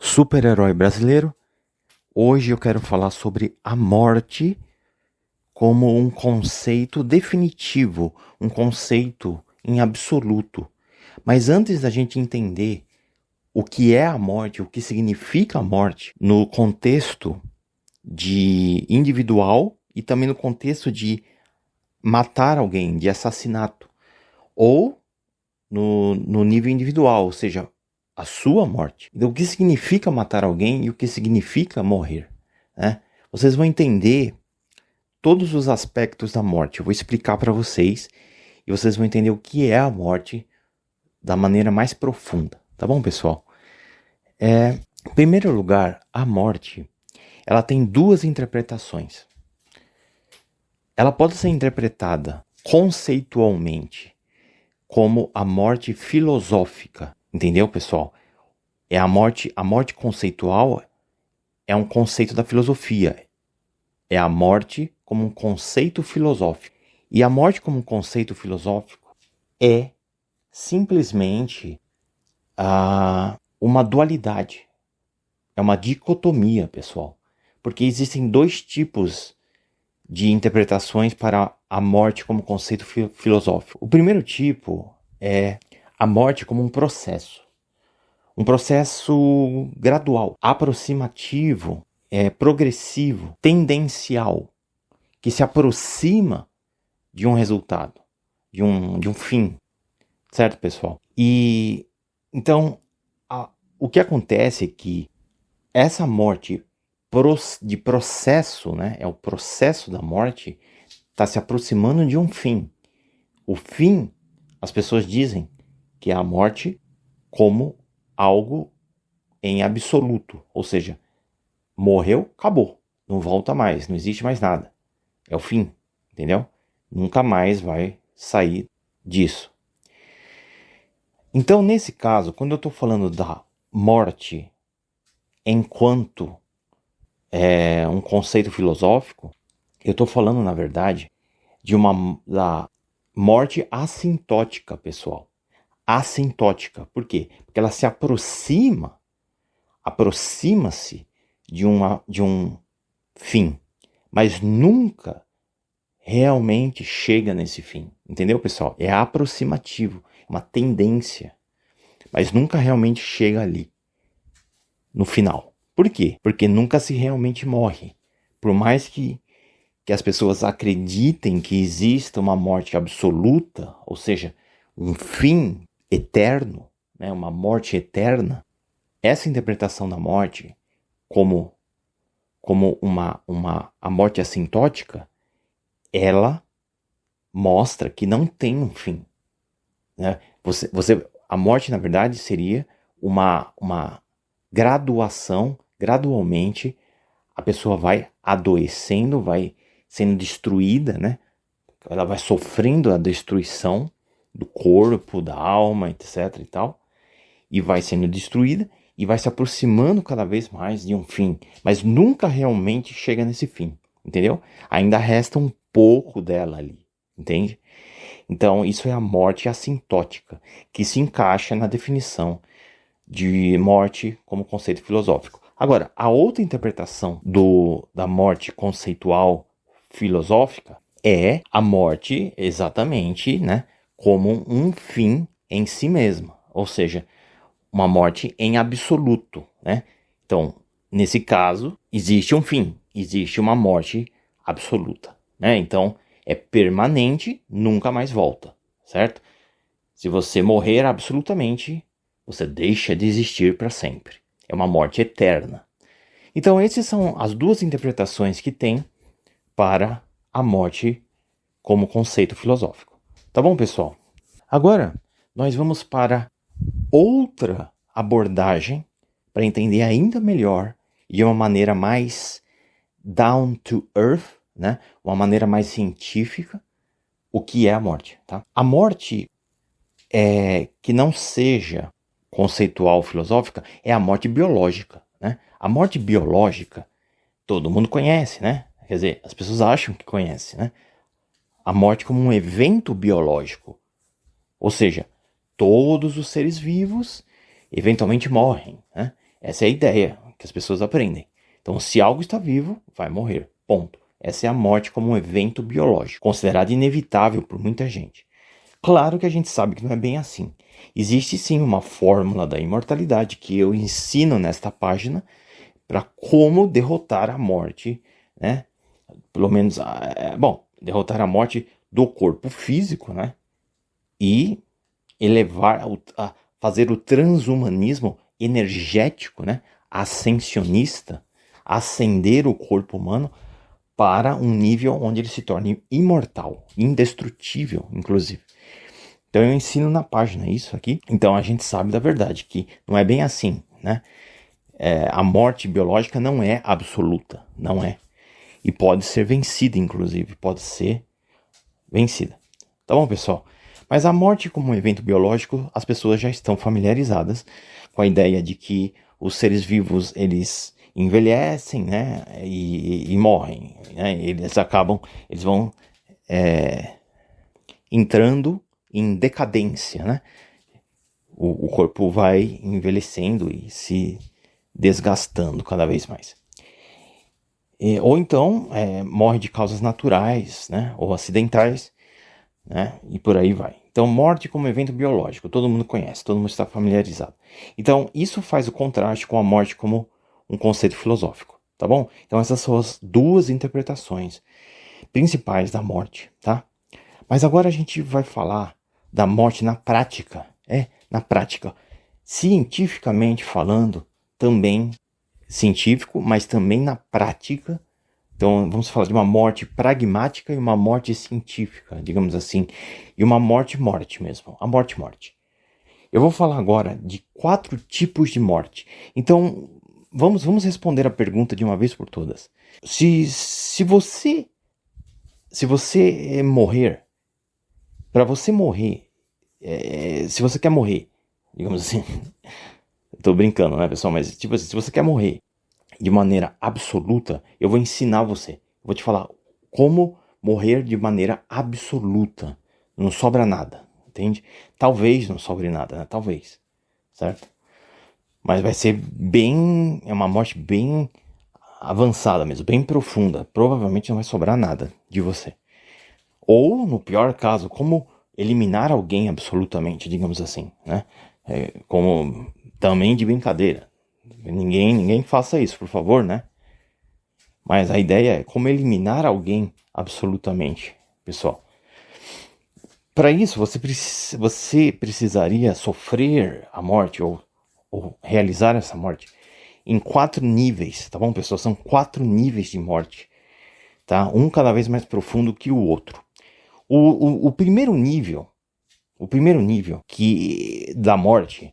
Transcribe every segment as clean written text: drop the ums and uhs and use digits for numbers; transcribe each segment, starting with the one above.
super-herói brasileiro. Hoje eu quero falar sobre a morte como um conceito definitivo, um conceito em absoluto. Mas antes da gente entender o que é a morte, o que significa a morte, no contexto de individual e também no contexto de matar alguém, de assassinato, ou no nível individual, ou seja, a sua morte. Então, o que significa matar alguém e o que significa morrer, né? Vocês vão entender todos os aspectos da morte. Eu vou explicar para vocês e vocês vão entender o que é a morte da maneira mais profunda, tá bom, pessoal? Em primeiro lugar, a morte, ela tem duas interpretações. Ela pode ser interpretada conceitualmente como a morte filosófica, entendeu, pessoal? A morte conceitual é um conceito da filosofia. É a morte como um conceito filosófico. E a morte como um conceito filosófico é simplesmente uma dualidade. É uma dicotomia, pessoal. Porque existem dois tipos de interpretações para a morte como conceito filosófico. O primeiro tipo é a morte como um processo. Um processo gradual, aproximativo, progressivo, tendencial, que se aproxima de um resultado, de um fim, certo, pessoal? E então, o que acontece é que essa morte de processo, né, é o processo da morte, está se aproximando de um fim. O fim, as pessoas dizem que é a morte como algo em absoluto, ou seja, morreu, acabou, não volta mais, não existe mais nada, é o fim, entendeu? Nunca mais vai sair disso. Então, nesse caso, quando eu estou falando da morte enquanto um conceito filosófico, eu estou falando, na verdade, da morte assintótica, pessoal. Assintótica, por quê? Porque ela se aproxima-se de um fim, mas nunca realmente chega nesse fim, entendeu, pessoal? É aproximativo, é uma tendência, mas nunca realmente chega ali, no final. Por quê? Porque nunca se realmente morre. Por mais que as pessoas acreditem que exista uma morte absoluta, ou seja, um fim eterno, né, uma morte eterna, essa interpretação da morte como a morte assintótica, ela mostra que não tem um fim, né? A morte, na verdade, seria uma gradualmente, a pessoa vai adoecendo, vai sendo destruída, né? Ela vai sofrendo a destruição do corpo, da alma, etc e tal, e vai sendo destruída e vai se aproximando cada vez mais de um fim, mas nunca realmente chega nesse fim, entendeu? Ainda resta um pouco dela ali, entende? Então, isso é a morte assintótica, que se encaixa na definição de morte como conceito filosófico. Agora, a outra interpretação da morte conceitual filosófica é a morte exatamente, né, como um fim em si mesma, ou seja, uma morte em absoluto, né? Então, nesse caso, existe um fim, existe uma morte absoluta, né? Então, é permanente, nunca mais volta, certo? Se você morrer absolutamente, você deixa de existir para sempre. É uma morte eterna. Então, essas são as duas interpretações que tem para a morte como conceito filosófico. Tá bom, pessoal? Agora, nós vamos para outra abordagem para entender ainda melhor e de uma maneira mais down to earth, né? Uma maneira mais científica, o que é a morte, tá? A morte que não seja conceitual filosófica é a morte biológica, né? A morte biológica todo mundo conhece, né? Quer dizer, as pessoas acham que conhecem, né? A morte como um evento biológico, ou seja, todos os seres vivos eventualmente morrem, né? Essa é a ideia que as pessoas aprendem. Então, se algo está vivo, vai morrer. Ponto. Essa é a morte como um evento biológico, considerado inevitável por muita gente. Claro que a gente sabe que não é bem assim. Existe sim uma fórmula da imortalidade que eu ensino nesta página para como derrotar a morte, né? Pelo menos, derrotar a morte do corpo físico, né? E fazer o transhumanismo energético, né? Ascensionista, ascender o corpo humano para um nível onde ele se torne imortal, indestrutível, inclusive. Então eu ensino na página isso aqui. Então a gente sabe da verdade, que não é bem assim, né? A morte biológica não é absoluta, não é. E pode ser vencida, inclusive, pode ser vencida. Tá bom, pessoal? Mas a morte como um evento biológico, as pessoas já estão familiarizadas com a ideia de que os seres vivos, eles envelhecem, né, e morrem, né? Eles vão entrando em decadência, né? O corpo vai envelhecendo e se desgastando cada vez mais. Ou então morre de causas naturais, né, ou acidentais, né, e por aí vai. Então, morte como evento biológico, todo mundo conhece, todo mundo está familiarizado. Então, isso faz o contraste com a morte como um conceito filosófico, tá bom? Então, essas são as duas interpretações principais da morte, tá? Mas agora a gente vai falar da morte na prática, na prática, cientificamente falando, também científico, mas também na prática. Então, vamos falar de uma morte pragmática e uma morte científica, digamos assim. E uma morte mesmo. A morte. Eu vou falar agora de 4 tipos de morte. Então, vamos responder a pergunta de uma vez por todas. Se você morrer, para você morrer, se você quer morrer, digamos assim, tô brincando, né, pessoal? Mas, tipo assim, se você quer morrer de maneira absoluta, eu vou ensinar você. Eu vou te falar como morrer de maneira absoluta. Não sobra nada, entende? Talvez não sobre nada, né? Talvez, certo? Mas vai ser é uma morte bem avançada mesmo, bem profunda. Provavelmente não vai sobrar nada de você. Ou, no pior caso, como eliminar alguém absolutamente, digamos assim, né? Como também de brincadeira. Ninguém faça isso, por favor, né? Mas a ideia é como eliminar alguém absolutamente, pessoal. Para isso, você precisaria sofrer a morte ou realizar essa morte em 4 níveis, tá bom, pessoal? São 4 níveis de morte, tá? Um cada vez mais profundo que o outro. O primeiro nível da morte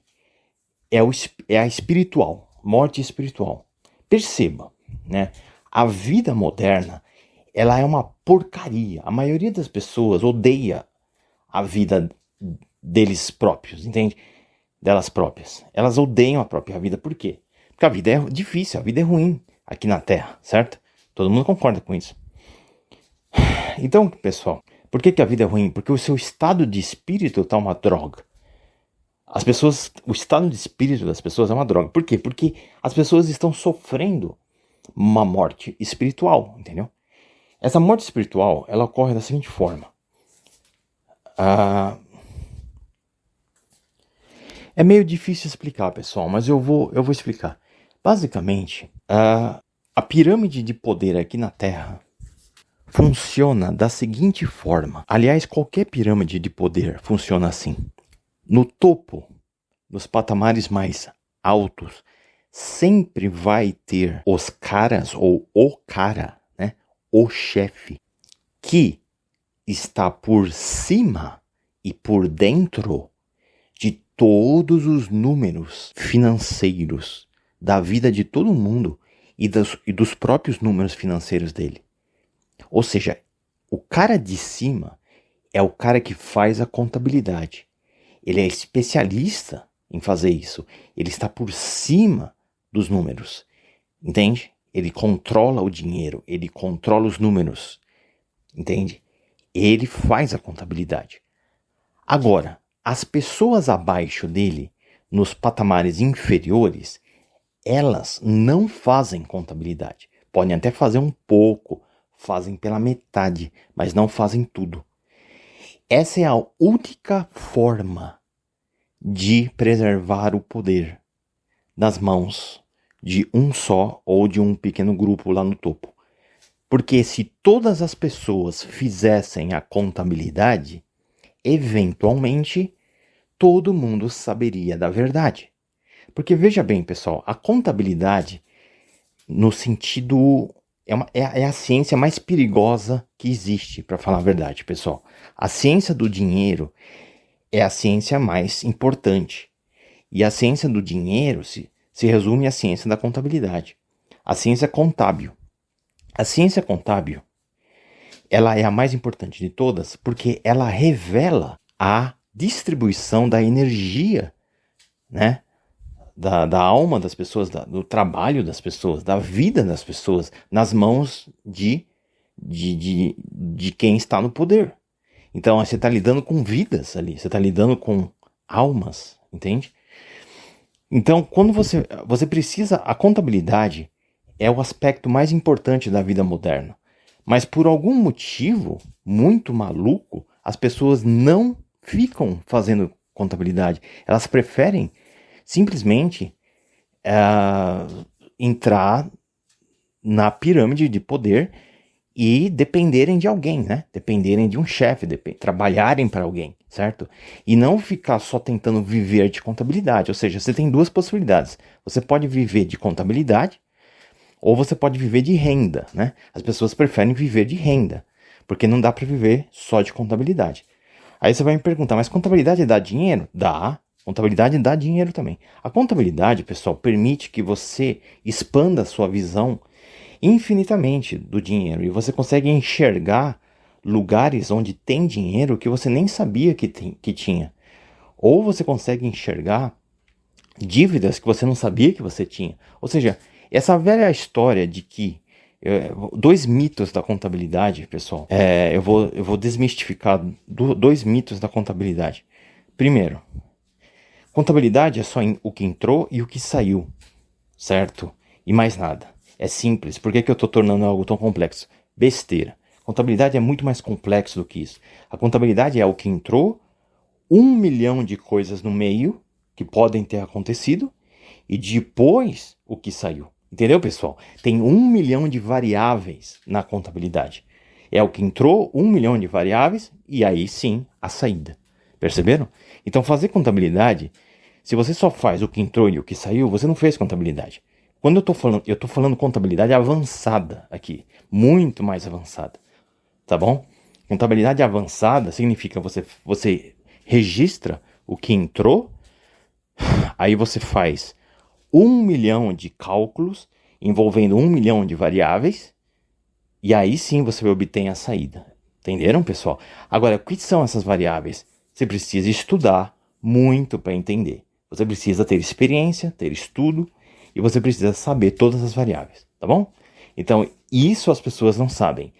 é a espiritual. Morte espiritual. Perceba, né? A vida moderna, ela é uma porcaria. A maioria das pessoas odeia a vida deles próprios, entende? Delas próprias. Elas odeiam a própria vida. Por quê? Porque a vida é difícil, a vida é ruim aqui na Terra, certo? Todo mundo concorda com isso. Então, pessoal, por que a vida é ruim? Porque o seu estado de espírito tá uma droga. O estado de espírito das pessoas é uma droga. Por quê? Porque as pessoas estão sofrendo uma morte espiritual, entendeu? Essa morte espiritual, ela ocorre da seguinte forma. É meio difícil explicar, pessoal, mas eu vou explicar. Basicamente, a pirâmide de poder aqui na Terra funciona da seguinte forma. Aliás, qualquer pirâmide de poder funciona assim. No topo, nos patamares mais altos, sempre vai ter os caras ou o cara, né? O chefe, que está por cima e por dentro de todos os números financeiros da vida de todo mundo e dos próprios números financeiros dele. Ou seja, o cara de cima é o cara que faz a contabilidade. Ele é especialista em fazer isso. Ele está por cima dos números. Entende? Ele controla o dinheiro. Ele controla os números. Entende? Ele faz a contabilidade. Agora, as pessoas abaixo dele, nos patamares inferiores, elas não fazem contabilidade. Podem até fazer um pouco, fazem pela metade, mas não fazem tudo. Essa é a única forma de preservar o poder nas mãos de um só ou de um pequeno grupo lá no topo. Porque se todas as pessoas fizessem a contabilidade, eventualmente todo mundo saberia da verdade. Porque veja bem, pessoal, a contabilidade, no sentido, é a ciência mais perigosa que existe, para falar a verdade, pessoal. A ciência do dinheiro é a ciência mais importante. E a ciência do dinheiro se resume à ciência da contabilidade. A ciência contábil. A ciência contábil, ela é a mais importante de todas porque ela revela a distribuição da energia, né? Da alma das pessoas, do trabalho das pessoas, da vida das pessoas, nas mãos de quem está no poder. Então você está lidando com vidas ali, você está lidando com almas, entende? Então quando você precisa, a contabilidade é o aspecto mais importante da vida moderna. Mas por algum motivo muito maluco, as pessoas não ficam fazendo contabilidade. Elas preferem simplesmente entrar na pirâmide de poder e dependerem de alguém, né? Dependerem de um chefe, trabalharem para alguém, certo? E não ficar só tentando viver de contabilidade. Ou seja, você tem duas possibilidades. Você pode viver de contabilidade ou você pode viver de renda, né? As pessoas preferem viver de renda, porque não dá para viver só de contabilidade. Aí você vai me perguntar, mas contabilidade dá dinheiro? Dá. Contabilidade dá dinheiro também. A contabilidade, pessoal, permite que você expanda a sua visão infinitamente do dinheiro. E você consegue enxergar lugares onde tem dinheiro que você nem sabia que tinha. Ou você consegue enxergar dívidas que você não sabia que você tinha. Ou seja, essa velha história de que dois mitos da contabilidade, pessoal, eu vou desmistificar dois mitos da contabilidade. Primeiro, contabilidade é só o que entrou e o que saiu, certo? E mais nada. É simples. Por que eu estou tornando algo tão complexo? Besteira. Contabilidade é muito mais complexo do que isso. A contabilidade é o que entrou, 1 milhão de coisas no meio que podem ter acontecido e depois o que saiu. Entendeu, pessoal? Tem 1 milhão de variáveis na contabilidade. É o que entrou, 1 milhão de variáveis e aí sim a saída. Perceberam? Então fazer contabilidade, se você só faz o que entrou e o que saiu, você não fez contabilidade. Quando eu estou falando contabilidade avançada aqui, muito mais avançada, tá bom? Contabilidade avançada significa você registra o que entrou, aí você faz 1 milhão de cálculos envolvendo 1 milhão de variáveis e aí sim você obtém a saída. Entenderam, pessoal? Agora, o que são essas variáveis? Você precisa estudar muito para entender. Você precisa ter experiência, ter estudo e você precisa saber todas as variáveis, tá bom? Então, isso as pessoas não sabem.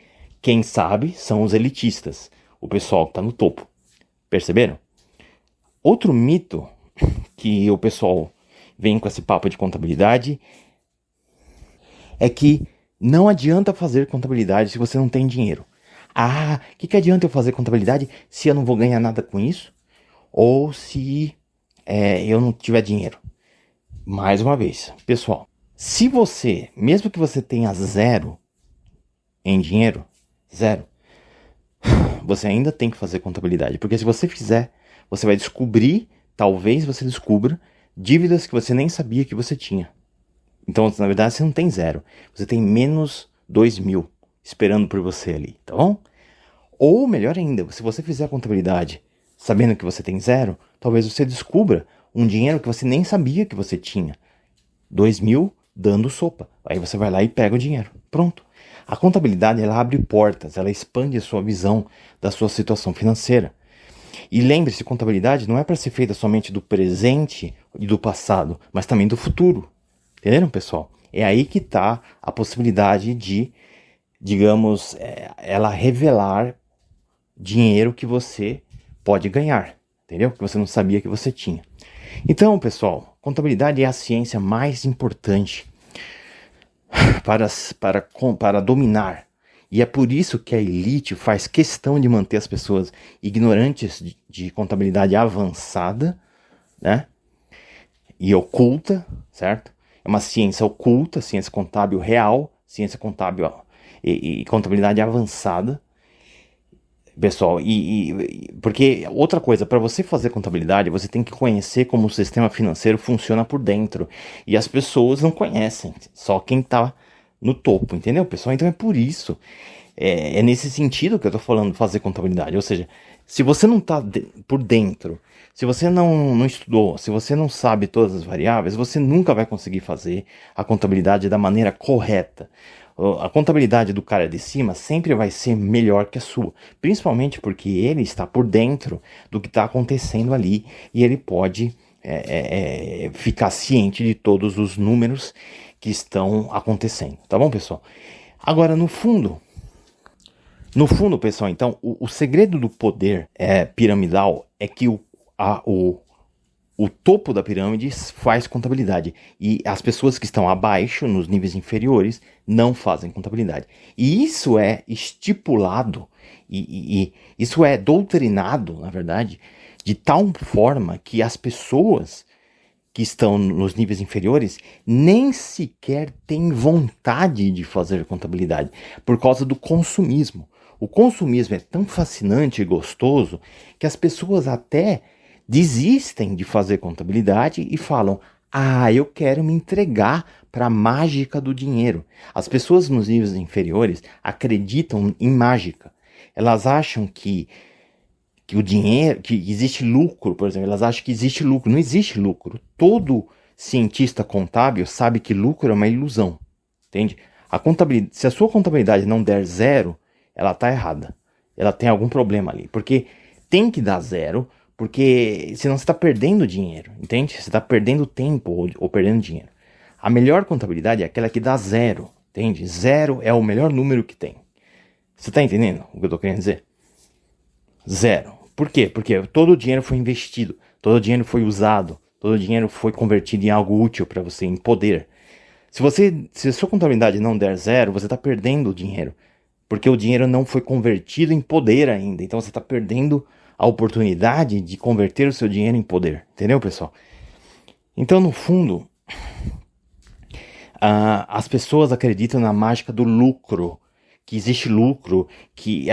Quem sabe são os elitistas, o pessoal que está no topo. Perceberam? Outro mito que o pessoal vem com esse papo de contabilidade é que não adianta fazer contabilidade se você não tem dinheiro. Ah, o que adianta eu fazer contabilidade se eu não vou ganhar nada com isso? Ou se eu não tiver dinheiro? Mais uma vez, pessoal, se você, mesmo que você tenha zero em dinheiro, zero, você ainda tem que fazer contabilidade. Porque se você fizer, você vai descobrir, talvez você descubra, dívidas que você nem sabia que você tinha. Então, na verdade, você não tem zero. Você tem menos 2.000 esperando por você ali, tá bom? Ou, melhor ainda, se você fizer a contabilidade sabendo que você tem zero, talvez você descubra um dinheiro que você nem sabia que você tinha. 2.000 dando sopa. Aí você vai lá e pega o dinheiro. Pronto. A contabilidade, ela abre portas, ela expande a sua visão da sua situação financeira. E lembre-se, contabilidade não é para ser feita somente do presente e do passado, mas também do futuro. Entenderam, pessoal? É aí que está a possibilidade de, digamos, ela revelar dinheiro que você pode ganhar, entendeu? Que você não sabia que você tinha. Então, pessoal, contabilidade é a ciência mais importante para dominar. E é por isso que a elite faz questão de manter as pessoas ignorantes de contabilidade avançada, né? E oculta, certo? É uma ciência oculta, ciência contábil real, ciência contábil e contabilidade avançada. Pessoal, porque outra coisa, para você fazer contabilidade, você tem que conhecer como o sistema financeiro funciona por dentro. E as pessoas não conhecem, só quem está no topo, entendeu, pessoal? Então é por isso, é nesse sentido que eu estou falando de fazer contabilidade. Ou seja, se você não está por dentro, se você não estudou, se você não sabe todas as variáveis, você nunca vai conseguir fazer a contabilidade da maneira correta. A contabilidade do cara de cima sempre vai ser melhor que a sua, principalmente porque ele está por dentro do que está acontecendo ali e ele pode ficar ciente de todos os números que estão acontecendo, tá bom, pessoal? Agora, no fundo, pessoal, então, o segredo do poder piramidal é que o topo da pirâmide faz contabilidade e as pessoas que estão abaixo, nos níveis inferiores, não fazem contabilidade. E isso é estipulado e isso é doutrinado, na verdade, de tal forma que as pessoas que estão nos níveis inferiores nem sequer têm vontade de fazer contabilidade por causa do consumismo. O consumismo é tão fascinante e gostoso que as pessoas até desistem de fazer contabilidade e falam: ah, eu quero me entregar para a mágica do dinheiro. As pessoas nos níveis inferiores acreditam em mágica. Elas acham que o dinheiro, que existe lucro, por exemplo, elas acham que existe lucro. Não existe lucro. Todo cientista contábil sabe que lucro é uma ilusão, entende? Se a sua contabilidade não der zero, ela está errada. Ela tem algum problema ali, porque tem que dar zero, porque senão você está perdendo dinheiro, entende? Você está perdendo tempo ou perdendo dinheiro. A melhor contabilidade é aquela que dá zero, entende? Zero é o melhor número que tem. Você está entendendo o que eu estou querendo dizer? Zero. Por quê? Porque todo o dinheiro foi investido, todo o dinheiro foi usado, todo o dinheiro foi convertido em algo útil para você, em poder. Se a sua contabilidade não der zero, você está perdendo o dinheiro, porque o dinheiro não foi convertido em poder ainda. Então você está perdendo a oportunidade de converter o seu dinheiro em poder. Entendeu, pessoal? Então, no fundo, as pessoas acreditam na mágica do lucro, que existe lucro,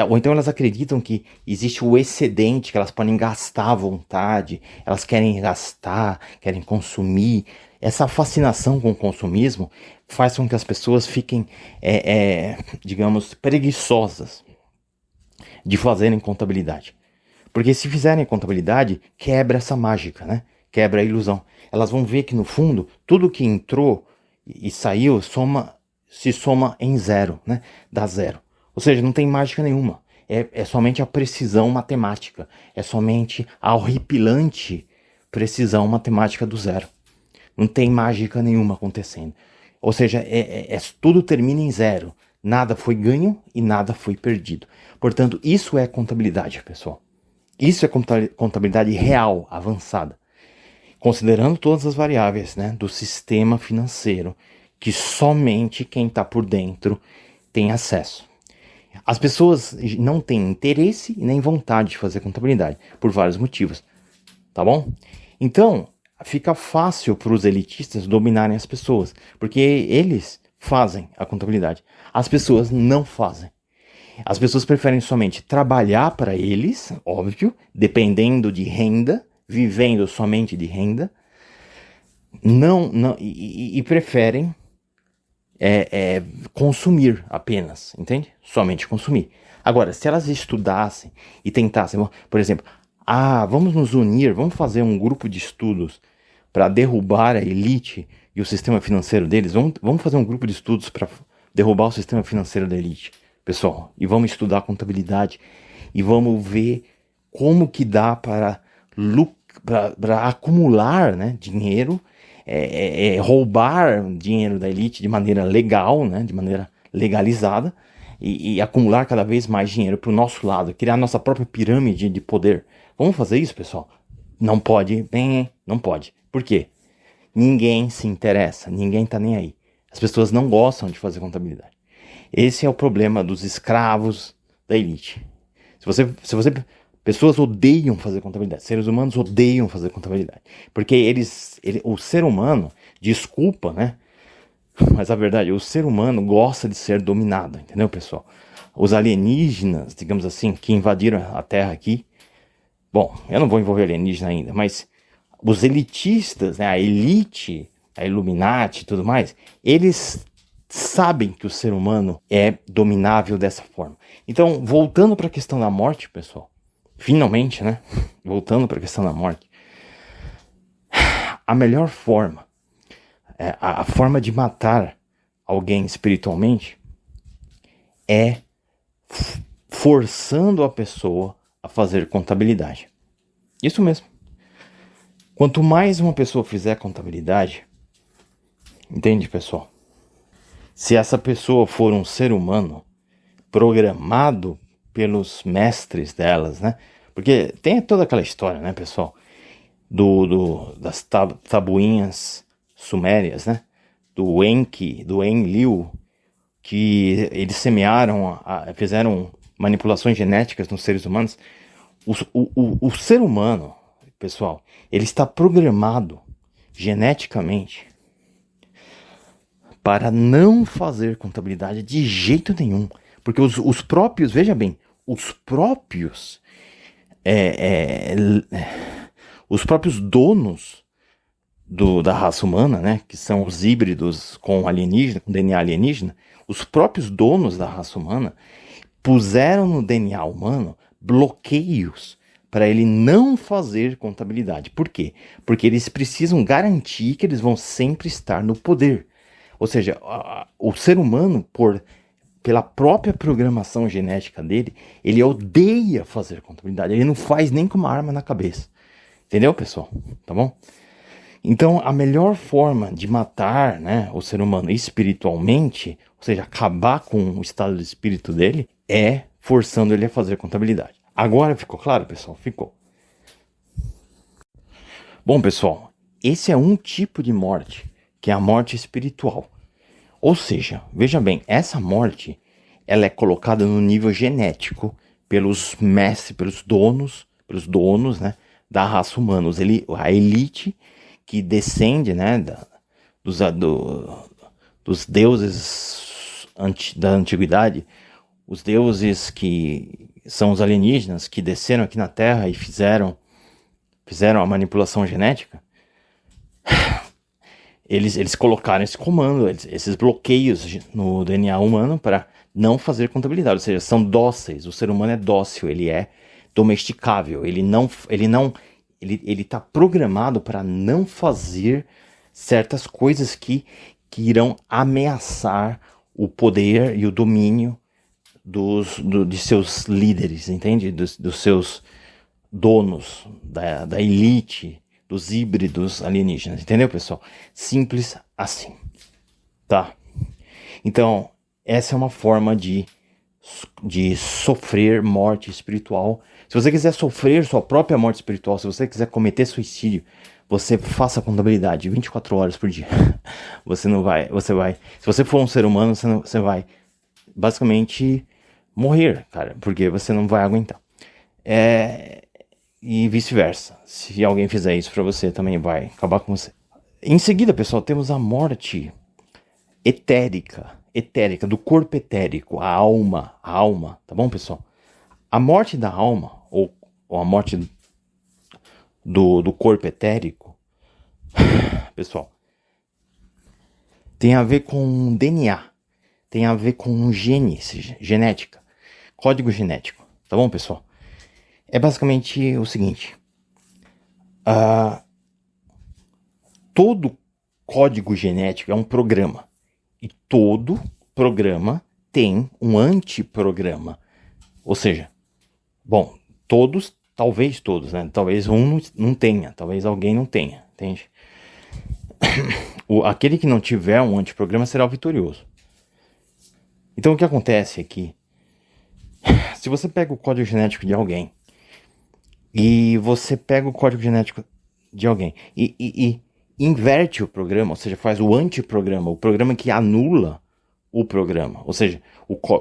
ou então elas acreditam que existe o excedente, que elas podem gastar à vontade, elas querem gastar, querem consumir. Essa fascinação com o consumismo faz com que as pessoas fiquem, digamos, preguiçosas de fazerem contabilidade. Porque se fizerem contabilidade, quebra essa mágica, né? Quebra a ilusão. Elas vão ver que no fundo, tudo que entrou e saiu se soma em zero, né? Dá zero. Ou seja, não tem mágica nenhuma. É somente a precisão matemática. É somente a horripilante precisão matemática do zero. Não tem mágica nenhuma acontecendo. Ou seja, tudo termina em zero. Nada foi ganho e nada foi perdido. Portanto, isso é contabilidade, pessoal. Isso é contabilidade real, avançada. Considerando todas as variáveis, né, do sistema financeiro, que somente quem está por dentro tem acesso. As pessoas não têm interesse e nem vontade de fazer contabilidade, por vários motivos. Tá bom? Então, fica fácil para os elitistas dominarem as pessoas, porque eles fazem a contabilidade. As pessoas não fazem. As pessoas preferem somente trabalhar para eles, óbvio, dependendo de renda, vivendo somente de renda, e preferem consumir apenas, entende? Somente consumir. Agora, se elas estudassem e tentassem, por exemplo, vamos nos unir, vamos fazer um grupo de estudos para derrubar a elite e o sistema financeiro deles, vamos fazer um grupo de estudos para derrubar o sistema financeiro da elite, pessoal, e vamos estudar contabilidade e vamos ver como que dá para acumular, né, dinheiro, roubar dinheiro da elite de maneira legal, né, de maneira legalizada, e acumular cada vez mais dinheiro para o nosso lado, criar nossa própria pirâmide de poder. Vamos fazer isso, pessoal? Não pode, não pode. Por quê? ninguém se interessa, ninguém tá nem aí. As pessoas não gostam de fazer contabilidade. Esse é o problema dos escravos da elite. Pessoas odeiam fazer contabilidade. Seres humanos odeiam fazer contabilidade. Porque o ser humano, desculpa, né? Mas a verdade, o ser humano gosta de ser dominado, entendeu, pessoal? Os alienígenas, digamos assim, que invadiram a Terra aqui. Bom, eu não vou envolver alienígena ainda, mas os elitistas, né, a elite, a Illuminati e tudo mais, eles sabem que o ser humano é dominável dessa forma. Então, voltando para a questão da morte, pessoal, finalmente, né? Voltando para a questão da morte, a melhor forma, a forma de matar alguém espiritualmente é forçando a pessoa a fazer contabilidade. Isso mesmo. Quanto mais uma pessoa fizer contabilidade, entende, pessoal? Se essa pessoa for um ser humano programado pelos mestres delas, né? Porque tem toda aquela história, né, pessoal? Das tabuinhas sumérias, né? Do Enlil, que eles semearam, fizeram manipulações genéticas nos seres humanos. O ser humano, pessoal, ele está programado geneticamente para não fazer contabilidade de jeito nenhum. Porque os próprios, veja bem, os próprios donos da raça humana, né, que são os híbridos com alienígena, com DNA alienígena, os próprios donos da raça humana puseram no DNA humano bloqueios para ele não fazer contabilidade. Por quê? Porque eles precisam garantir que eles vão sempre estar no poder. Ou seja, o ser humano, pela própria programação genética dele, ele odeia fazer contabilidade. Ele não faz nem com uma arma na cabeça. Entendeu, pessoal? Tá bom? Então, a melhor forma de matar, né, o ser humano espiritualmente, ou seja, acabar com o estado de espírito dele, é forçando ele a fazer contabilidade. Agora ficou claro, pessoal? Ficou. Bom, pessoal, esse é um tipo de morte, que é a morte espiritual. Ou seja, veja bem, essa morte, ela é colocada no nível genético pelos mestres, pelos donos, né, da raça humana, a elite que descende, né, dos deuses da antiguidade, os deuses que são os alienígenas que desceram aqui na Terra e fizeram a manipulação genética. Eles colocaram esse comando, esses bloqueios no DNA humano para não fazer contabilidade, ou seja, são dóceis. O ser humano é dócil, ele é domesticável, ele está programado para não fazer certas coisas que irão ameaçar o poder e o domínio de seus líderes, entende? Dos seus donos, da elite, dos híbridos alienígenas, entendeu, pessoal? Simples assim, tá? Então, essa é uma forma de sofrer morte espiritual. Se você quiser sofrer sua própria morte espiritual, se você quiser cometer suicídio, você faça contabilidade 24 horas por dia. Você vai, se você for um ser humano, você vai basicamente morrer, cara, porque você não vai aguentar. E vice-versa. Se alguém fizer isso pra você, também vai acabar com você. Em seguida, pessoal, temos a morte etérica, do corpo etérico, a alma, tá bom, pessoal? A morte da alma, ou a morte do corpo etérico, pessoal, tem a ver com DNA, tem a ver com genética, código genético, tá bom, pessoal? É basicamente o seguinte, todo código genético é um programa, e todo programa tem um antiprograma, ou seja, bom, talvez todos, né? Talvez um não tenha, talvez alguém não tenha, entende? Aquele que não tiver um antiprograma será o vitorioso. Então o que acontece é que, se você pega o código genético de alguém, e inverte o programa, ou seja, faz o antiprograma, o programa que anula o programa. Ou seja,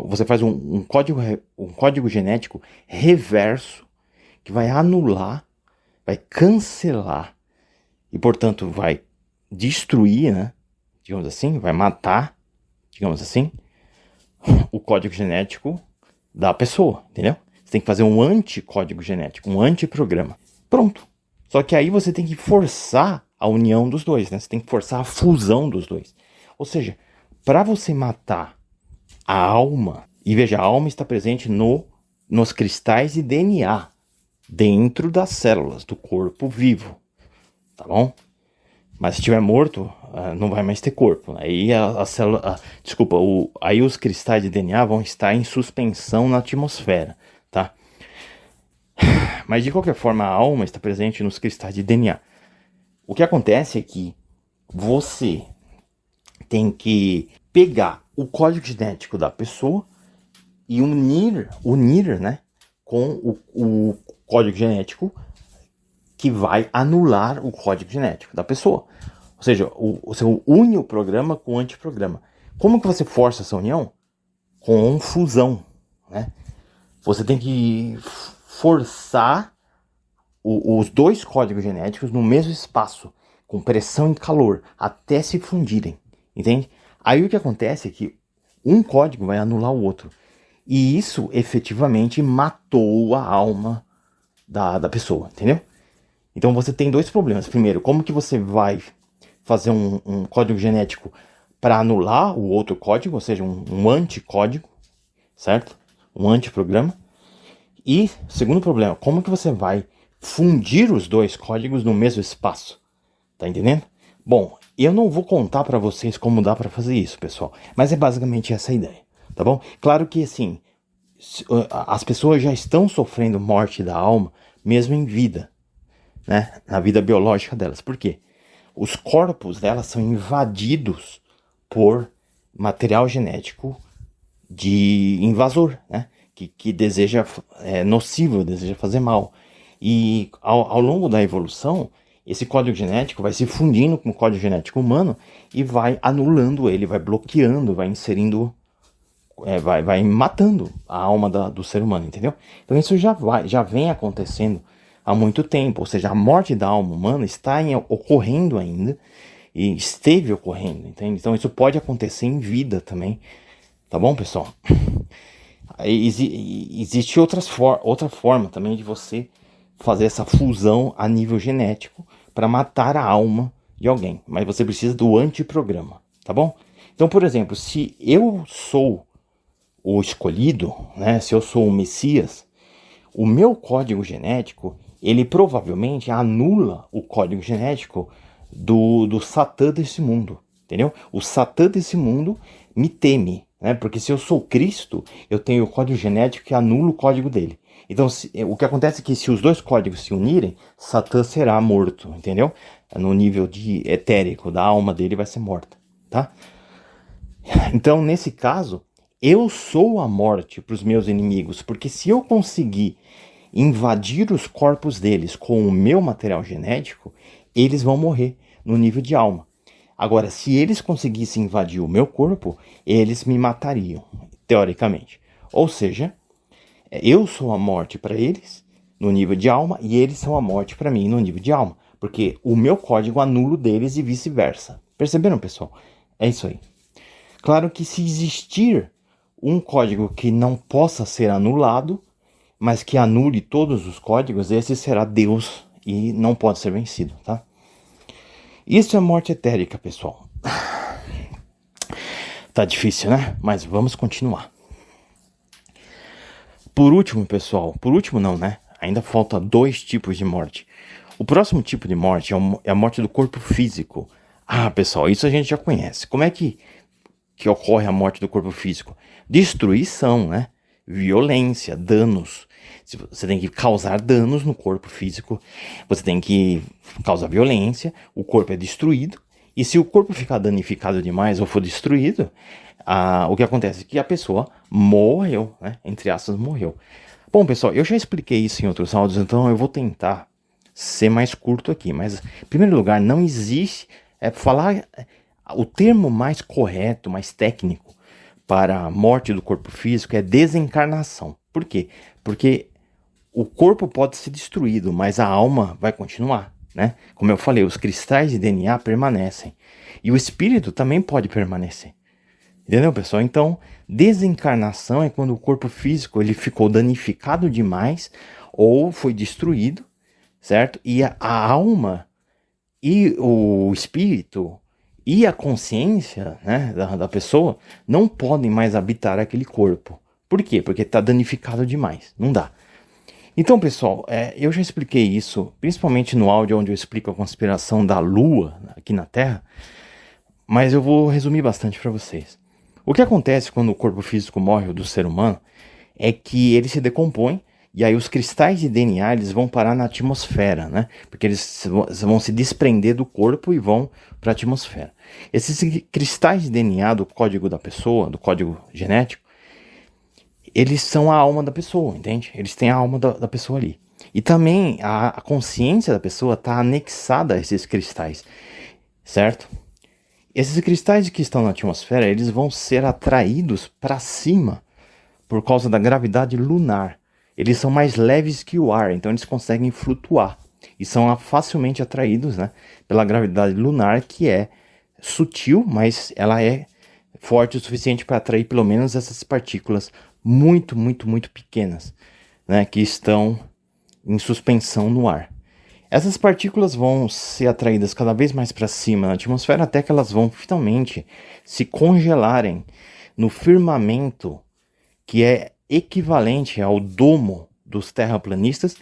você faz um código genético reverso que vai anular, vai cancelar e, portanto, vai destruir, né? Digamos assim, vai matar, digamos assim, o código genético da pessoa, entendeu? Você tem que fazer um anticódigo genético, um antiprograma. Pronto. Só que aí você tem que forçar a união dos dois, né? Você tem que forçar a fusão dos dois. Ou seja, para você matar a alma, e veja, a alma está presente nos cristais de DNA, dentro das células do corpo vivo, tá bom? Mas se estiver morto, não vai mais ter corpo. Aí a célula, aí os cristais de DNA vão estar em suspensão na atmosfera, tá? Mas de qualquer forma, a alma está presente nos cristais de DNA. O que acontece é que você tem que pegar o código genético da pessoa e unir, né, com o código genético que vai anular o código genético da pessoa. Ou seja, você une o programa com o antiprograma. Como que você força essa união? Com fusão, né? Você tem que forçar os dois códigos genéticos no mesmo espaço, com pressão e calor, até se fundirem, entende? Aí o que acontece é que um código vai anular o outro. E isso efetivamente matou a alma da pessoa, entendeu? Então você tem dois problemas. Primeiro, como que você vai fazer um código genético para anular o outro código, ou seja, um anticódigo, certo? Um antiprograma. E, segundo problema, como que você vai fundir os dois códigos no mesmo espaço? Tá entendendo? Bom, eu não vou contar para vocês como dá para fazer isso, pessoal, mas é basicamente essa a ideia, tá bom? Claro que, assim, as pessoas já estão sofrendo morte da alma, mesmo em vida, né? Na vida biológica delas. Por quê? Os corpos delas são invadidos por material genético de invasor, né? Que deseja, nocivo, deseja fazer mal. E ao longo da evolução, esse código genético vai se fundindo com o código genético humano e vai anulando ele, vai bloqueando, vai inserindo, vai matando a alma do ser humano, entendeu? Então isso já vem acontecendo há muito tempo, ou seja, a morte da alma humana está ocorrendo ainda e esteve ocorrendo, entende? Então isso pode acontecer em vida também, tá bom, pessoal? Existe outra forma também de você fazer essa fusão a nível genético para matar a alma de alguém, mas você precisa do antiprograma, tá bom? Então, por exemplo, se eu sou o escolhido, né, se eu sou o Messias, o meu código genético, ele provavelmente anula o código genético do Satã desse mundo, entendeu? O Satã desse mundo me teme, né? Porque se eu sou Cristo, eu tenho o código genético que anula o código dele. Então, o que acontece é que se os dois códigos se unirem, Satã será morto, entendeu? No nível etérico da alma dele vai ser morta, tá? Então, nesse caso, eu sou a morte para os meus inimigos, porque se eu conseguir invadir os corpos deles com o meu material genético, eles vão morrer no nível de alma. Agora, se eles conseguissem invadir o meu corpo, eles me matariam, teoricamente. Ou seja, eu sou a morte para eles no nível de alma e eles são a morte para mim no nível de alma, porque o meu código anula o deles e vice-versa. Perceberam, pessoal? É isso aí. Claro que se existir um código que não possa ser anulado, mas que anule todos os códigos, esse será Deus e não pode ser vencido, tá? Isso é morte etérica, pessoal. Tá difícil, né? Mas vamos continuar. Por último, pessoal, não, né? Ainda falta 2 tipos de morte. O próximo tipo de morte é a morte do corpo físico. Ah, pessoal, isso a gente já conhece. Como é que ocorre a morte do corpo físico? Destruição, né? Violência, danos. Você tem que causar danos no corpo físico, você tem que causar violência, o corpo é destruído, e se o corpo ficar danificado demais ou for destruído, o que acontece é que a pessoa morreu, né? Entre aspas, morreu. Bom, pessoal, eu já expliquei isso em outros áudios, então eu vou tentar ser mais curto aqui. Mas, em primeiro lugar, não existe... o termo mais correto, mais técnico para a morte do corpo físico é desencarnação. Por quê? Porque o corpo pode ser destruído, mas a alma vai continuar, né? Como eu falei, os cristais de DNA permanecem. E o espírito também pode permanecer. Entendeu, pessoal? Então, desencarnação é quando o corpo físico ele ficou danificado demais ou foi destruído, certo? E a alma e o espírito e a consciência, né, da pessoa não podem mais habitar aquele corpo. Por quê? Porque está danificado demais. Não dá. Então, pessoal, eu já expliquei isso, principalmente no áudio onde eu explico a conspiração da Lua aqui na Terra, mas eu vou resumir bastante para vocês. O que acontece quando o corpo físico morre do ser humano é que ele se decompõe e aí os cristais de DNA eles vão parar na atmosfera, né? Porque eles vão se desprender do corpo e vão para a atmosfera. Esses cristais de DNA do código da pessoa, do código genético, eles são a alma da pessoa, entende? Eles têm a alma da pessoa ali. E também a consciência da pessoa está anexada a esses cristais, certo? Esses cristais que estão na atmosfera, eles vão ser atraídos para cima por causa da gravidade lunar. Eles são mais leves que o ar, então eles conseguem flutuar. E são facilmente atraídos, né, pela gravidade lunar, que é sutil, mas ela é forte o suficiente para atrair pelo menos essas partículas muito, muito, muito pequenas, né, que estão em suspensão no ar. Essas partículas vão ser atraídas cada vez mais para cima na atmosfera até que elas vão finalmente se congelarem no firmamento que é equivalente ao domo dos terraplanistas.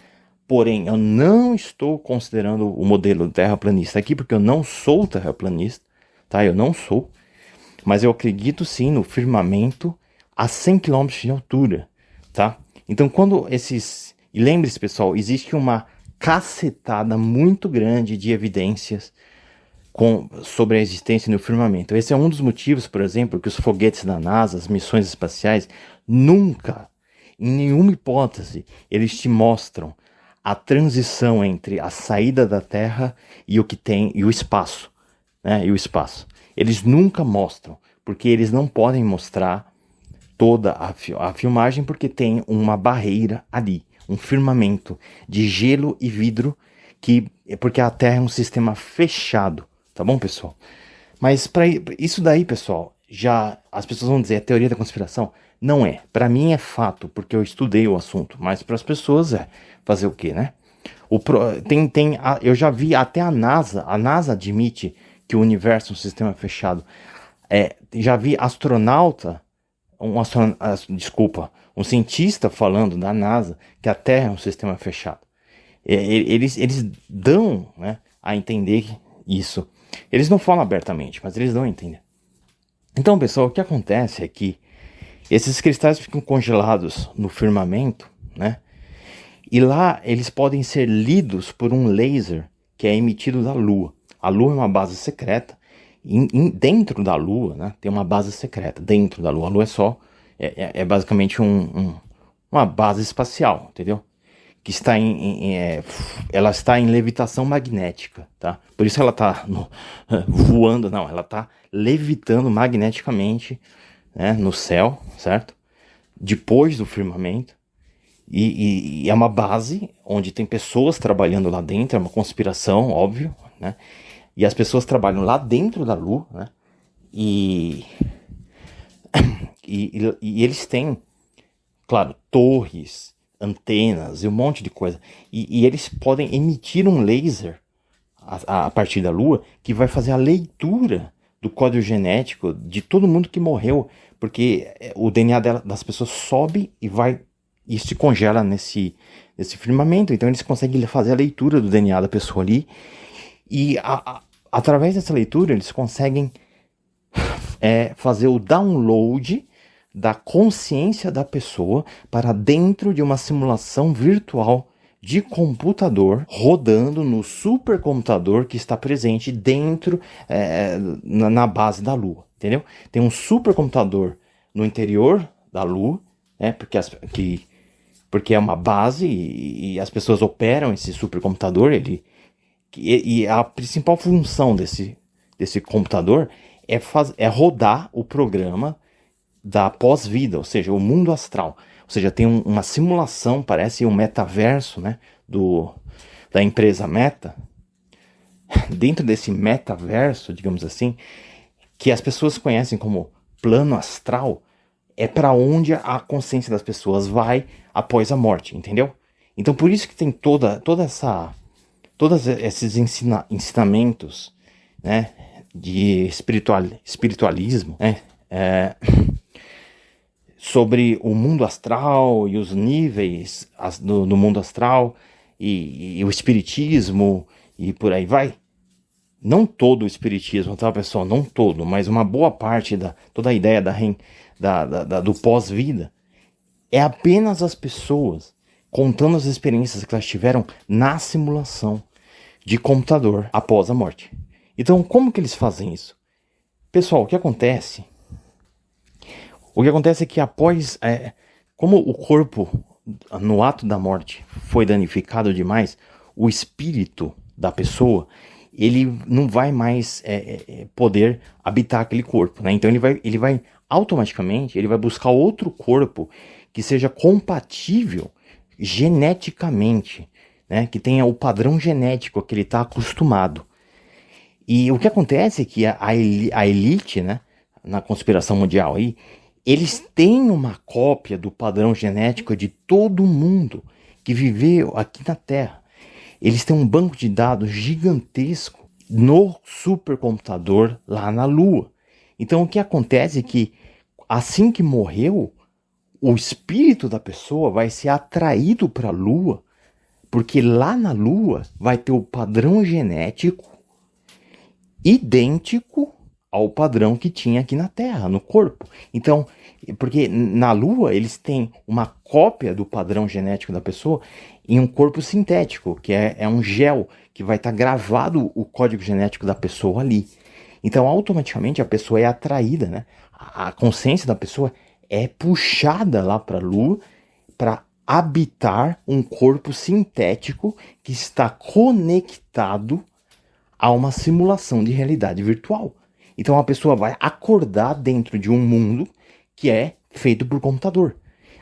Porém, eu não estou considerando o modelo terraplanista aqui porque eu não sou terraplanista, tá? Eu não sou, mas eu acredito sim no firmamento a 100 km de altura, tá? Então, quando esses... E lembre-se, pessoal, existe uma cacetada muito grande de evidências sobre a existência no firmamento. Esse é um dos motivos, por exemplo, que os foguetes da NASA, as missões espaciais, nunca, em nenhuma hipótese, eles te mostram a transição entre a saída da Terra e o que tem, e o espaço, né? E o espaço. Eles nunca mostram, porque eles não podem mostrar toda a filmagem, porque tem uma barreira ali, um firmamento de gelo e vidro, porque a Terra é um sistema fechado, tá bom, pessoal? Mas para isso daí, pessoal, já as pessoas vão dizer, é teoria da conspiração? Não é. Para mim é fato, porque eu estudei o assunto, mas para as pessoas é fazer o quê, né? Eu já vi até a NASA admite que o universo é um sistema fechado. Já vi um cientista falando da NASA que a Terra é um sistema fechado. Eles dão, né, a entender isso. Eles não falam abertamente, mas eles dão a entender. Então, pessoal, o que acontece é que esses cristais ficam congelados no firmamento, né? E lá eles podem ser lidos por um laser que é emitido da Lua. A Lua é uma base secreta. Dentro da Lua, né, tem uma base secreta. Dentro da Lua. A Lua é basicamente uma base espacial, entendeu? Que está ela está em levitação magnética, tá? Por isso ela está voando, não, ela está levitando magneticamente, né, no céu, certo? Depois do firmamento. E é uma base onde tem pessoas trabalhando lá dentro, é uma conspiração, óbvio, né? E as pessoas trabalham lá dentro da Lua, né? E eles têm, claro, torres, antenas e um monte de coisa. E eles podem emitir um laser a partir da Lua que vai fazer a leitura do código genético de todo mundo que morreu, porque o DNA das pessoas sobe e se congela nesse firmamento. Então eles conseguem fazer a leitura do DNA da pessoa ali e através dessa leitura eles conseguem fazer o download da consciência da pessoa para dentro de uma simulação virtual de computador rodando no supercomputador que está presente dentro na base da Lua, entendeu? Tem um supercomputador no interior da Lua, né? porque é uma base e as pessoas operam esse supercomputador, e a principal função desse computador é rodar o programa da pós-vida, ou seja, o mundo astral. Ou seja, tem uma simulação, parece um metaverso, né, da empresa Meta. Dentro desse metaverso, digamos assim, que as pessoas conhecem como plano astral, é para onde a consciência das pessoas vai após a morte, entendeu? Então por isso que tem todos esses ensinamentos, né, de espiritualismo, né, sobre o mundo astral e os níveis do mundo astral e o espiritismo e por aí vai. Não todo o espiritismo, tá, pessoal? Não todo, mas uma boa parte toda a ideia do pós-vida é apenas as pessoas contando as experiências que elas tiveram na simulação de computador após a morte. Então, como que eles fazem isso? Pessoal, o que acontece? O que acontece é que como o corpo no ato da morte foi danificado demais, o espírito da pessoa, ele não vai mais poder habitar aquele corpo, né? Então ele vai automaticamente, ele vai buscar outro corpo que seja compatível geneticamente, né? Que tenha o padrão genético que ele está acostumado. E o que acontece é que a elite, né, na conspiração mundial aí, eles têm uma cópia do padrão genético de todo mundo que viveu aqui na Terra. Eles têm um banco de dados gigantesco no supercomputador lá na Lua. Então o que acontece é que assim que morreu, o espírito da pessoa vai ser atraído para a Lua, porque lá na Lua vai ter o padrão genético idêntico ao padrão que tinha aqui na Terra, no corpo. Então, porque na Lua eles têm uma cópia do padrão genético da pessoa em um corpo sintético, que é um gel, que vai estar gravado o código genético da pessoa ali. Então, automaticamente a pessoa é atraída, né? A consciência da pessoa é puxada lá para a Lua para habitar um corpo sintético que está conectado a uma simulação de realidade virtual. Então a pessoa vai acordar dentro de um mundo que é feito por computador,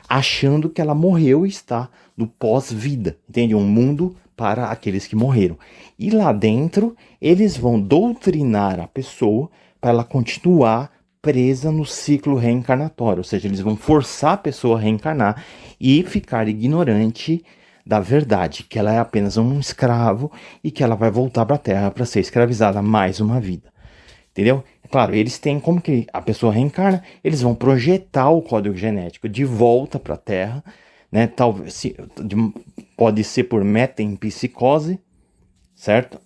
achando que ela morreu e está no pós-vida, entende? Um mundo para aqueles que morreram. E lá dentro eles vão doutrinar a pessoa para ela continuar presa no ciclo reencarnatório, ou seja, eles vão forçar a pessoa a reencarnar e ficar ignorante da verdade, que ela é apenas um escravo e que ela vai voltar para a Terra para ser escravizada mais uma vida. Entendeu? Claro, eles têm como que a pessoa reencarna, eles vão projetar o código genético de volta para a Terra, né? Talvez pode ser por metempsicose, certo?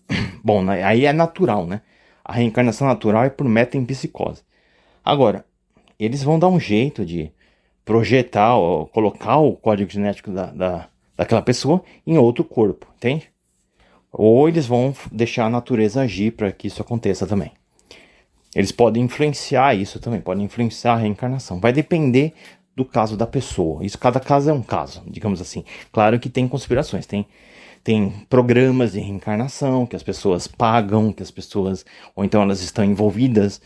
Bom, aí é natural, né? A reencarnação natural é por metempsicose. Agora, eles vão dar um jeito de projetar ou colocar o código genético daquela pessoa em outro corpo, entende? Ou eles vão deixar a natureza agir para que isso aconteça também. Eles podem influenciar isso também, podem influenciar a reencarnação. Vai depender do caso da pessoa. Isso, cada caso é um caso, digamos assim. Claro que tem conspirações, tem programas de reencarnação que as pessoas pagam, que as pessoas, ou então elas estão envolvidas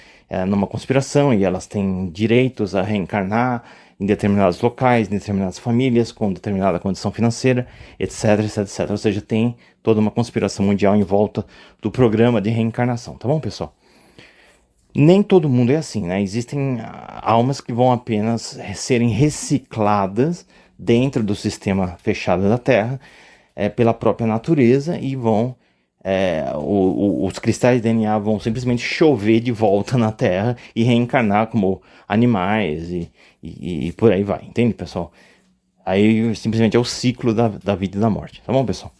numa conspiração e elas têm direitos a reencarnar em determinados locais, em determinadas famílias, com determinada condição financeira, etc, etc, etc. Ou seja, tem toda uma conspiração mundial em volta do programa de reencarnação, tá bom, pessoal? Nem todo mundo é assim, né? Existem almas que vão apenas serem recicladas dentro do sistema fechado da Terra pela própria natureza e vão os cristais de DNA vão simplesmente chover de volta na Terra e reencarnar como animais e por aí vai, entende, pessoal? Aí simplesmente é o ciclo da vida e da morte, tá bom, pessoal?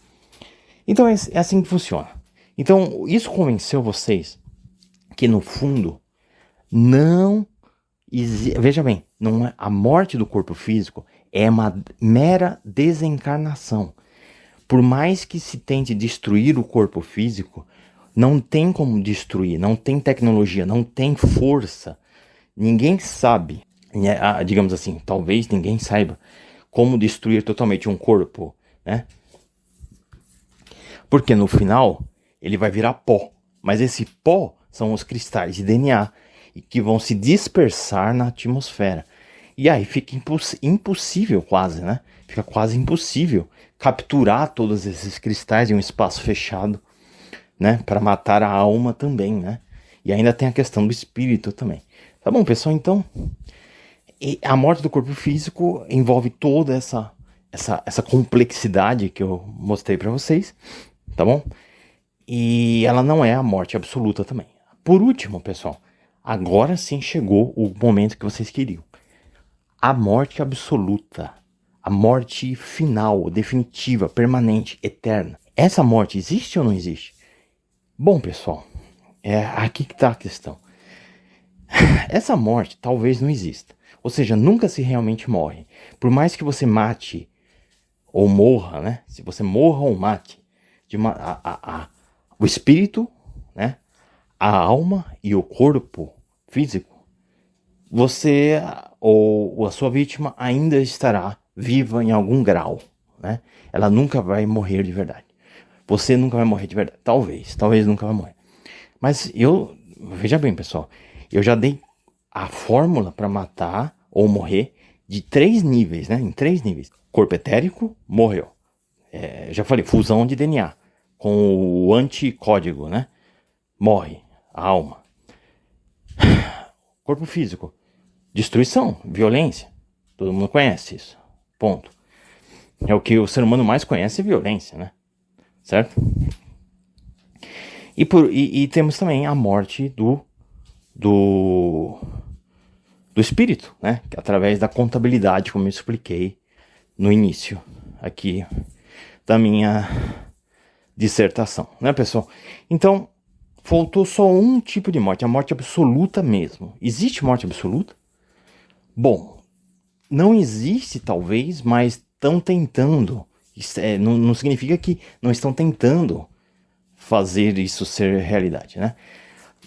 Então é assim que funciona. Então isso convenceu vocês que no fundo não veja bem, não é, a morte do corpo físico é uma mera desencarnação. Por mais que se tente destruir o corpo físico, não tem como destruir, não tem tecnologia, não tem força. Ninguém sabe, digamos assim, talvez ninguém saiba como destruir totalmente um corpo, né? Porque no final ele vai virar pó, mas esse pó são os cristais de DNA e que vão se dispersar na atmosfera. E aí fica impossível quase, né? Fica quase impossível capturar todos esses cristais em um espaço fechado, né? Para matar a alma também, né? E ainda tem a questão do espírito também. Tá bom, pessoal? Então, a morte do corpo físico envolve toda essa complexidade que eu mostrei para vocês, tá bom? E ela não é a morte absoluta também. Por último, pessoal, agora sim chegou o momento que vocês queriam. A morte absoluta, a morte final, definitiva, permanente, eterna. Essa morte existe ou não existe? Bom, pessoal, é aqui que está a questão. Essa morte talvez não exista. Ou seja, nunca se realmente morre. Por mais que você mate ou morra, né? Se você morra ou mate, o espírito, né? A alma e o corpo físico, você ou a sua vítima ainda estará viva em algum grau, né? Ela nunca vai morrer de verdade. Você nunca vai morrer de verdade. Talvez nunca vai morrer. Mas veja bem, pessoal, eu já dei a fórmula para matar ou morrer de 3 níveis, né? Em 3 níveis. Corpo etérico, morreu. Já falei, fusão de DNA com o anticódigo, né? Morre a alma. Corpo físico, destruição, violência. Todo mundo conhece isso. Ponto. É o que o ser humano mais conhece, é violência, né? Certo? E temos também a morte do espírito, né? Através da contabilidade, como eu expliquei no início aqui da minha dissertação, né, pessoal? Então, faltou só um tipo de morte, a morte absoluta mesmo. Existe morte absoluta? Bom, não existe talvez, mas estão tentando. Isso não significa que não estão tentando fazer isso ser realidade, né?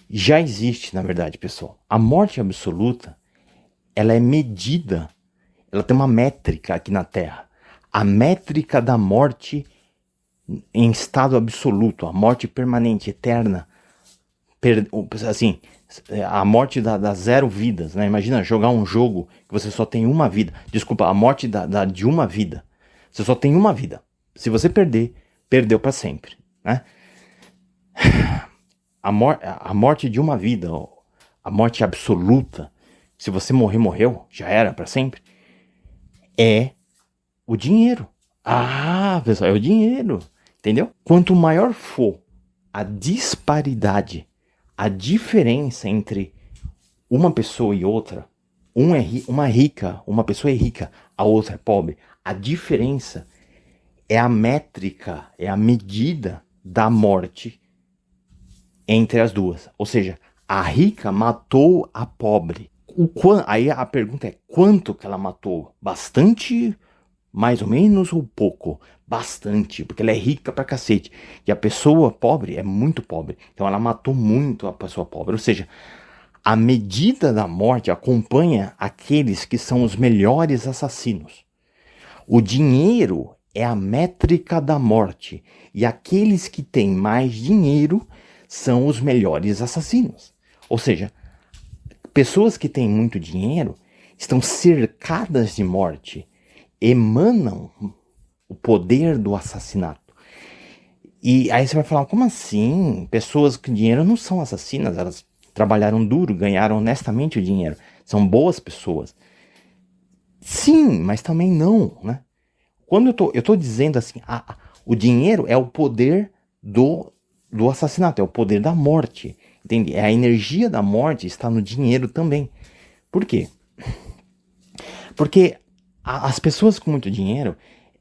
Já existe, na verdade, pessoal. A morte absoluta, ela é medida, ela tem uma métrica aqui na Terra. A métrica da morte em estado absoluto, a morte permanente, eterna. Assim, a morte da 0 vidas, né? Imagina jogar um jogo que você só tem uma vida. Desculpa, a morte de uma vida. Você só tem uma vida. Se você perder, perdeu para sempre, né? A morte de uma vida, a morte absoluta, se você morrer, morreu, já era para sempre, é o dinheiro. Ah, pessoal, é o dinheiro, entendeu? Quanto maior for a disparidade, a diferença entre uma pessoa e outra, uma pessoa é rica, a outra é pobre, a diferença é a métrica, é a medida da morte entre as duas. Ou seja, a rica matou a pobre. Aí a pergunta é, quanto que ela matou? Bastante, mais ou menos, ou pouco? Bastante, porque ela é rica pra cacete. E a pessoa pobre é muito pobre. Então ela matou muito a pessoa pobre. Ou seja, a medida da morte acompanha aqueles que são os melhores assassinos. O dinheiro é a métrica da morte. E aqueles que têm mais dinheiro são os melhores assassinos. Ou seja, pessoas que têm muito dinheiro estão cercadas de morte, emanam o poder do assassinato. E aí você vai falar, como assim? Pessoas com dinheiro não são assassinas, elas trabalharam duro, ganharam honestamente o dinheiro, são boas pessoas. Sim, mas também não, né? Quando eu tô dizendo assim, o dinheiro é o poder do assassinato, é o poder da morte, entende? A energia da morte está no dinheiro também. Por quê? Porque as pessoas com muito dinheiro,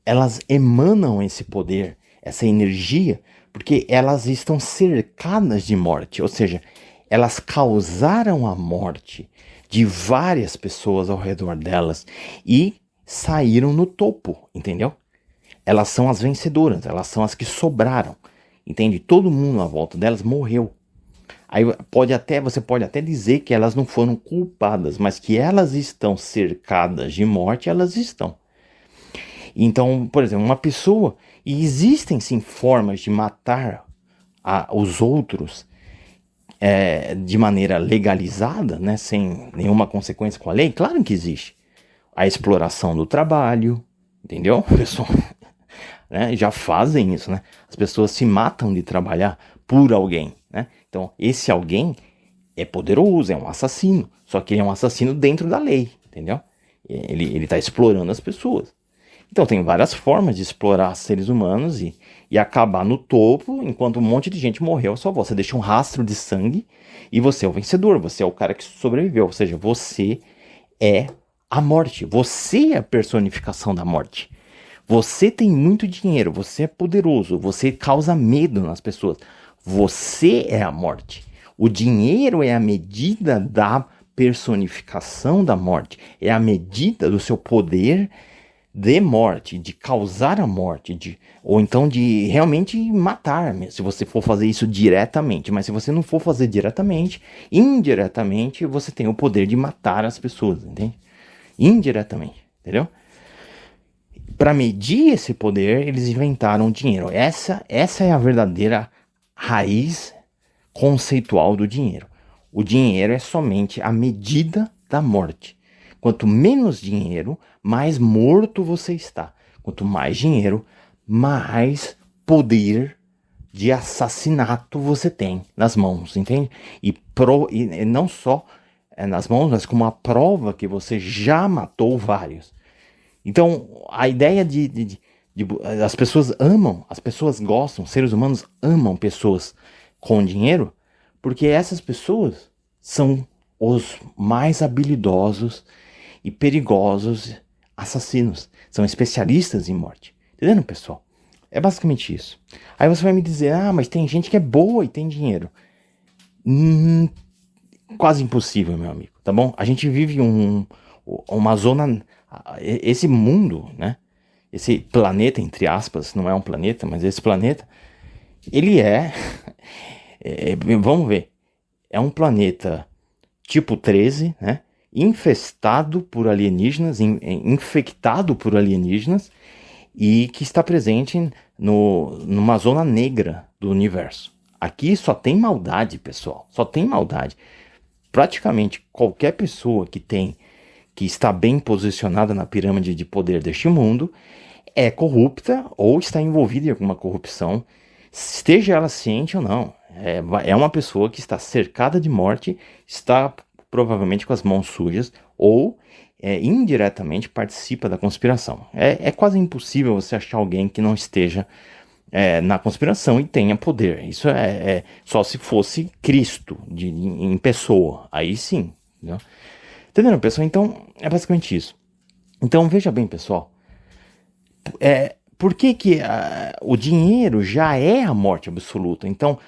elas emanam esse poder, essa energia, porque elas estão cercadas de morte, ou seja, elas causaram a morte de várias pessoas ao redor delas e saíram no topo, entendeu? Elas são as vencedoras, elas são as que sobraram. Entende? Todo mundo à volta delas morreu. Aí você pode até dizer que elas não foram culpadas, mas que elas estão cercadas de morte, elas estão. Então, por exemplo, uma pessoa, e existem sim formas de matar os outros de maneira legalizada, né, sem nenhuma consequência com a lei, claro que existe. A exploração do trabalho, entendeu? Pessoal, né, já fazem isso, né? As pessoas se matam de trabalhar por alguém, né? Então, esse alguém é poderoso, é um assassino, só que ele é um assassino dentro da lei, entendeu? Ele tá explorando as pessoas. Então tem várias formas de explorar seres humanos e acabar no topo, enquanto um monte de gente morreu, só você deixa um rastro de sangue e você é o vencedor, você é o cara que sobreviveu, ou seja, você é a morte, você é a personificação da morte. Você tem muito dinheiro, você é poderoso, você causa medo nas pessoas, você é a morte. O dinheiro é a medida da personificação da morte, é a medida do seu poder de morte, de causar a morte, ou então de realmente matar, se você for fazer isso diretamente. Mas se você não for fazer diretamente, indiretamente você tem o poder de matar as pessoas, entende? Indiretamente, entendeu? Para medir esse poder, eles inventaram o dinheiro. Essa é a verdadeira raiz conceitual do dinheiro. O dinheiro é somente a medida da morte. Quanto menos dinheiro, mais morto você está. Quanto mais dinheiro, mais poder de assassinato você tem nas mãos, entende? E não só nas mãos, mas como a prova que você já matou vários. Então, a ideia as pessoas amam, as pessoas gostam, seres humanos amam pessoas com dinheiro, porque essas pessoas são os mais habilidosos e perigosos assassinos. São especialistas em morte. Entendendo, pessoal? É basicamente isso. Aí você vai me dizer, mas tem gente que é boa e tem dinheiro. Quase impossível, meu amigo, tá bom? A gente vive uma zona... Esse mundo, né? Esse planeta, entre aspas, não é um planeta, mas esse planeta, ele vamos ver, é um planeta tipo 13, né? Infestado por alienígenas, infectado por alienígenas, e que está presente numa zona negra do universo. Aqui só tem maldade, pessoal, só tem maldade. Praticamente qualquer pessoa que está bem posicionada na pirâmide de poder deste mundo é corrupta ou está envolvida em alguma corrupção, esteja ela ciente ou não. É uma pessoa que está cercada de morte, está provavelmente com as mãos sujas ou indiretamente participa da conspiração. É quase impossível você achar alguém que não esteja na conspiração e tenha poder. Isso é só se fosse Cristo em pessoa. Aí sim. Entendeu? Entendendo, pessoal? Então, é basicamente isso. Então, veja bem, pessoal. Por que o dinheiro já é a morte absoluta? Então,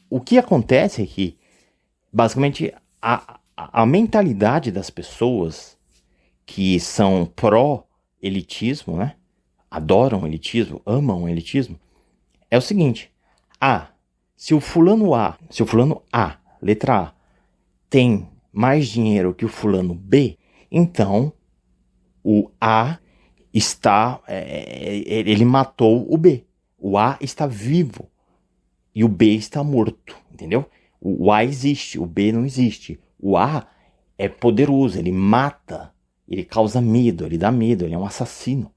o que acontece é que, basicamente, a mentalidade das pessoas que são pró-elitismo, né? Adoram elitismo, amam elitismo, é o seguinte. Se o fulano A, letra A, tem mais dinheiro que o fulano B, então o A ele matou o B. O A está vivo e o B está morto, entendeu? O A existe, o B não existe. O A é poderoso, ele mata, ele causa medo, ele dá medo, ele é um assassino.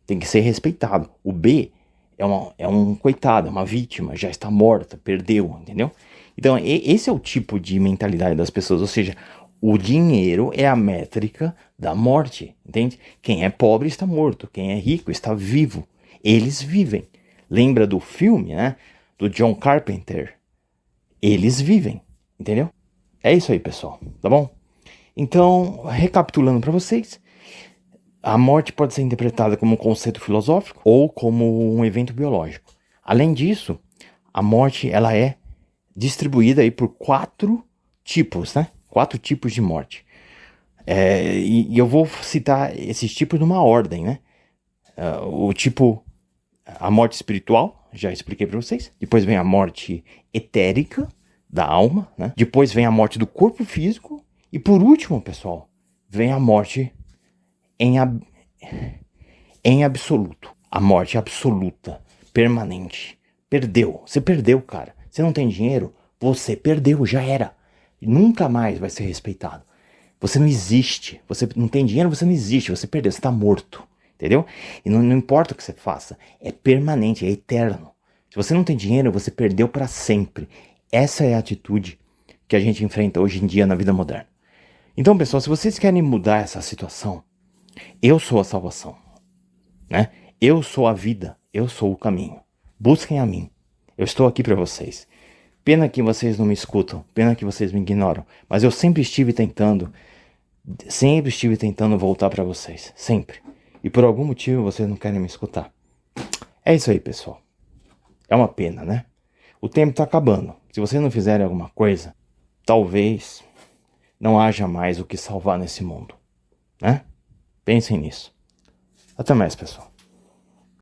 Tem que ser respeitado. O B é um coitado, é uma vítima, já está morta, perdeu, entendeu? Então, esse é o tipo de mentalidade das pessoas, ou seja, o dinheiro é a métrica da morte, entende? Quem é pobre está morto, quem é rico está vivo. Eles vivem. Lembra do filme, né? Do John Carpenter? Eles vivem, entendeu? É isso aí, pessoal, tá bom? Então, recapitulando para vocês, a morte pode ser interpretada como um conceito filosófico ou como um evento biológico. Além disso, a morte ela é distribuída aí por 4 tipos, né? 4 tipos de morte. E eu vou citar esses tipos numa ordem, né? A morte espiritual, já expliquei para vocês. Depois vem a morte etérica da alma, né? Depois vem a morte do corpo físico. E por último, pessoal, vem a morte em absoluto. A morte absoluta, permanente. Perdeu. Você perdeu, cara. Você não tem dinheiro? Você perdeu, já era. Nunca mais vai ser respeitado. Você não existe. Você não tem dinheiro, você não existe. Você perdeu, você está morto. Entendeu? E não importa o que você faça. É permanente, é eterno. Se você não tem dinheiro, você perdeu para sempre. Essa é a atitude que a gente enfrenta hoje em dia na vida moderna. Então, pessoal, se vocês querem mudar essa situação, eu sou a salvação, né? Eu sou a vida, eu sou o caminho. Busquem a mim. Eu estou aqui para vocês. Pena que vocês não me escutam, pena que vocês me ignoram, mas eu sempre estive tentando voltar para vocês, sempre. E por algum motivo vocês não querem me escutar. É isso aí, pessoal. É uma pena, né? O tempo está acabando. Se vocês não fizerem alguma coisa, talvez não haja mais o que salvar nesse mundo, né? Pensem nisso. Até mais, pessoal.